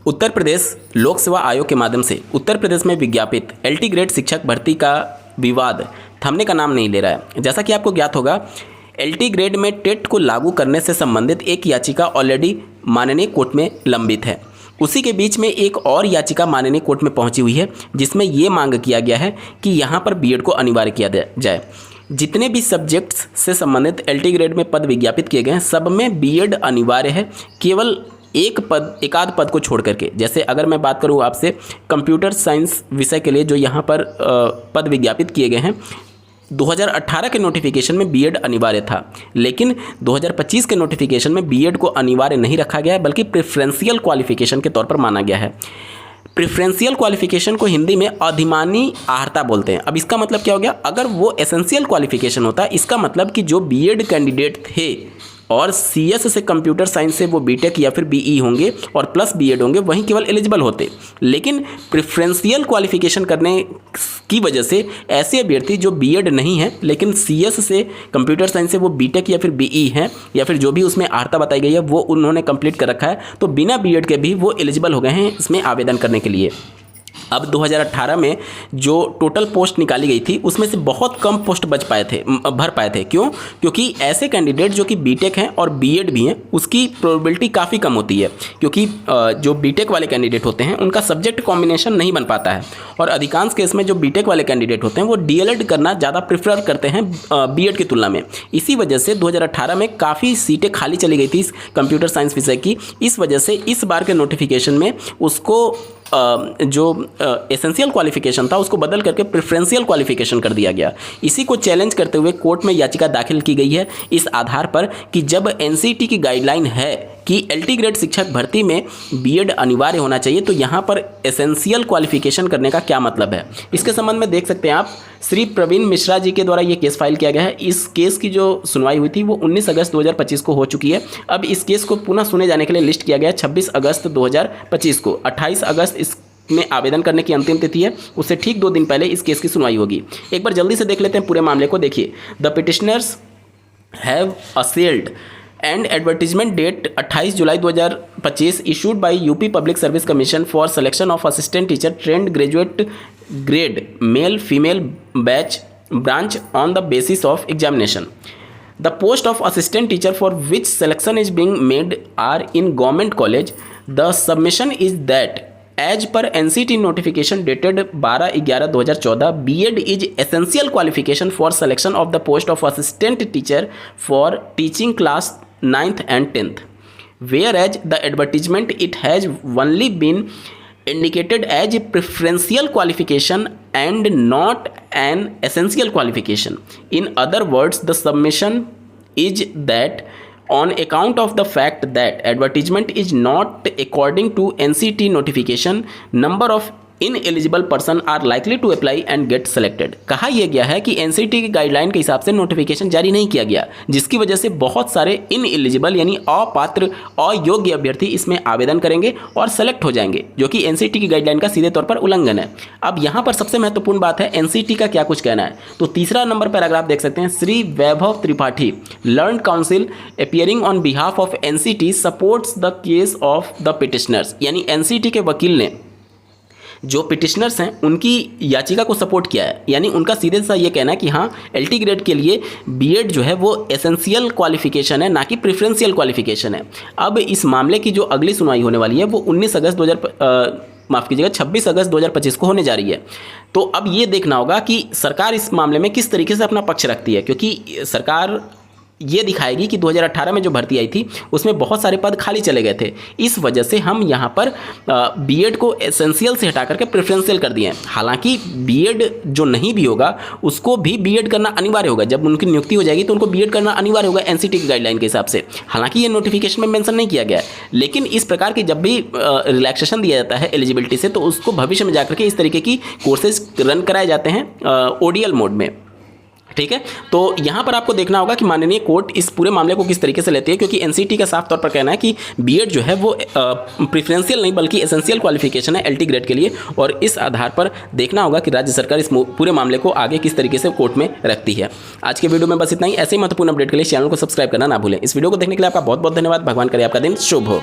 उत्तर प्रदेश लोक सेवा आयोग के माध्यम से उत्तर प्रदेश में विज्ञापित एलटी ग्रेड शिक्षक भर्ती का विवाद थमने का नाम नहीं ले रहा है। जैसा कि आपको ज्ञात होगा, एलटी ग्रेड में टेट को लागू करने से संबंधित एक याचिका ऑलरेडी माननीय कोर्ट में लंबित है। उसी के बीच में एक और याचिका माननीय कोर्ट में पहुंची हुई है, जिसमें ये मांग किया गया है कि यहाँ पर बीएड को अनिवार्य किया जाए। जितने भी सब्जेक्ट्स से संबंधित एलटी ग्रेड में पद विज्ञापित किए गए हैं, सब में बीएड अनिवार्य है, केवल एक आध पद को छोड़ करके। जैसे अगर मैं बात करूँ आपसे कंप्यूटर साइंस विषय के लिए जो यहाँ पर पद विज्ञापित किए गए हैं, 2018 के नोटिफिकेशन में बीएड अनिवार्य था, लेकिन 2025 के नोटिफिकेशन में बीएड को अनिवार्य नहीं रखा गया है, बल्कि प्रेफरेंशियल क्वालिफिकेशन के तौर पर माना गया है। प्रेफरेंशियल क्वालिफिकेशन को हिंदी में अधिमानी अर्हता बोलते हैं। अब इसका मतलब क्या हो गया? अगर वो एसेंशियल क्वालिफिकेशन होता, इसका मतलब कि जो बीएड कैंडिडेट थे और सीएस से कंप्यूटर साइंस से वो बीटेक या फिर बीई होंगे और प्लस बीएड होंगे, वहीं केवल एलिजिबल होते। लेकिन प्रेफरेंशियल क्वालिफिकेशन करने की वजह से ऐसे अभ्यर्थी जो बीएड नहीं है लेकिन सीएस से कंप्यूटर साइंस से वो बीटेक या फिर बीई हैं या फिर जो भी उसमें अर्हता बताई गई है वो उन्होंने कंप्लीट कर रखा है, तो बिना बीएड के भी वो एलिजिबल हो गए हैं इसमें आवेदन करने के लिए। अब 2018 में जो टोटल पोस्ट निकाली गई थी उसमें से बहुत कम पोस्ट भर पाए थे। क्यों? क्योंकि ऐसे कैंडिडेट जो कि बीटेक हैं और बीएड भी हैं, उसकी प्रोबेबिलिटी काफ़ी कम होती है, क्योंकि जो बीटेक वाले कैंडिडेट होते हैं उनका सब्जेक्ट कॉम्बिनेशन नहीं बन पाता है, और अधिकांश केस में जो बीटेक वाले कैंडिडेट होते हैं वो डीएलएड करना ज़्यादा प्रेफर करते हैं बीएड की तुलना में। इसी वजह से 2018 में काफ़ी सीटें खाली चली गई थी कंप्यूटर साइंस विषय की। इस वजह से इस बार के नोटिफिकेशन में उसको जो एसेंशियल क्वालिफिकेशन था उसको बदल करके प्रेफरेंशियल क्वालिफिकेशन कर दिया गया। इसी को चैलेंज करते हुए कोर्ट में याचिका दाखिल की गई है, इस आधार पर कि जब एनसीटी की गाइडलाइन है कि एलटी ग्रेड शिक्षक भर्ती में बीएड अनिवार्य होना चाहिए, तो यहाँ पर एसेंशियल क्वालिफिकेशन करने का क्या मतलब है। इसके संबंध में देख सकते हैं आप, श्री प्रवीण मिश्रा जी के द्वारा ये केस फाइल किया गया है। इस केस की जो सुनवाई हुई थी वो 19 अगस्त 2025 को हो चुकी है। अब इस केस को पुनः सुने जाने के लिए लिस्ट किया गया है 26 अगस्त 2025 को। 28 अगस्त इसमें आवेदन करने की अंतिम तिथि है, उससे ठीक 2 दिन पहले इस केस की सुनवाई होगी। एक बार जल्दी से देख लेते हैं पूरे मामले को। देखिए, the petitioners have assailed and advertisement date 28 July 2025 issued by UP public service commission for selection of assistant teacher trained graduate grade male female batch branch on the basis of examination. The post of assistant teacher for which selection is being made are in government college. The submission is that as per NCT notification dated 12/11/2014, B.Ed is essential qualification for selection of the post of assistant teacher for teaching class 9th and 10th. Whereas the advertisement it has only been indicated as a preferential qualification and not an essential qualification. In other words, the submission is that on account of the fact that advertisement is not according to NCT notification, number of ineligible person are likely to apply and get selected. कहा यह गया है कि NCT की guideline के हिसाब से notification जारी नहीं किया गया, जिसकी वजह से बहुत सारे इनएलिजिबल यानी अपात्र अयोग्य अभ्यर्थी इसमें आवेदन करेंगे और सेलेक्ट हो जाएंगे, जो कि एनसीटी की गाइडलाइन का सीधे तौर पर उल्लंघन है। अब यहाँ पर सबसे महत्वपूर्ण बात है एनसीटी का क्या कुछ कहना है। तो तीसरा नंबर पैराग्राफ देख सकते हैं, Shri Vaibhav Tripathi learned counsel appearing on behalf of NCT supports the case of the petitioners. यानी एनसीटी के वकील ने जो पिटिशनर्स हैं उनकी याचिका को सपोर्ट किया है, यानी उनका सीधे सा ये कहना है कि हाँ, एलटी ग्रेड के लिए बीएड जो है वो एसेंशियल क्वालिफिकेशन है, ना कि प्रेफरेंशियल क्वालिफिकेशन है। अब इस मामले की जो अगली सुनवाई होने वाली है वो 26 अगस्त 2025 को होने जा रही है। तो अब ये देखना होगा कि सरकार इस मामले में किस तरीके से अपना पक्ष रखती है, क्योंकि सरकार ये दिखाएगी कि 2018 में जो भर्ती आई थी उसमें बहुत सारे पद खाली चले गए थे, इस वजह से हम यहाँ पर बीएड को एसेंशियल से हटा करके प्रेफरेंशियल कर दिए हैं। हालांकि बीएड जो नहीं भी होगा उसको भी बीएड करना अनिवार्य होगा, जब उनकी नियुक्ति हो जाएगी तो उनको बीएड करना अनिवार्य होगा एनसीटी की गाइडलाइन के हिसाब से। हालांकि ये नोटिफिकेशन में मेंशन नहीं किया गया है, लेकिन इस प्रकार की जब भी रिलैक्सेशन दिया जाता है एलिजिबिलिटी से, तो उसको भविष्य में जाकर के इस तरीके की कोर्सेज रन कराए जाते हैं ओडीएल मोड में। ठीक है, तो यहाँ पर आपको देखना होगा कि माननीय कोर्ट इस पूरे मामले को किस तरीके से लेती है, क्योंकि एनसीटी का साफ तौर पर कहना है कि बीएड जो है वो प्रेफरेंशियल नहीं बल्कि एसेंशियल क्वालिफिकेशन है एलटी ग्रेड के लिए, और इस आधार पर देखना होगा कि राज्य सरकार इस पूरे मामले को आगे किस तरीके से कोर्ट में रखती है। आज के वीडियो में बस इतना ही। ऐसे ही महत्वपूर्ण अपडेट के लिए चैनल को सब्सक्राइब करना ना भूलें। इस वीडियो को देखने के लिए आपका बहुत बहुत धन्यवाद। भगवान करे आपका दिन शुभ हो।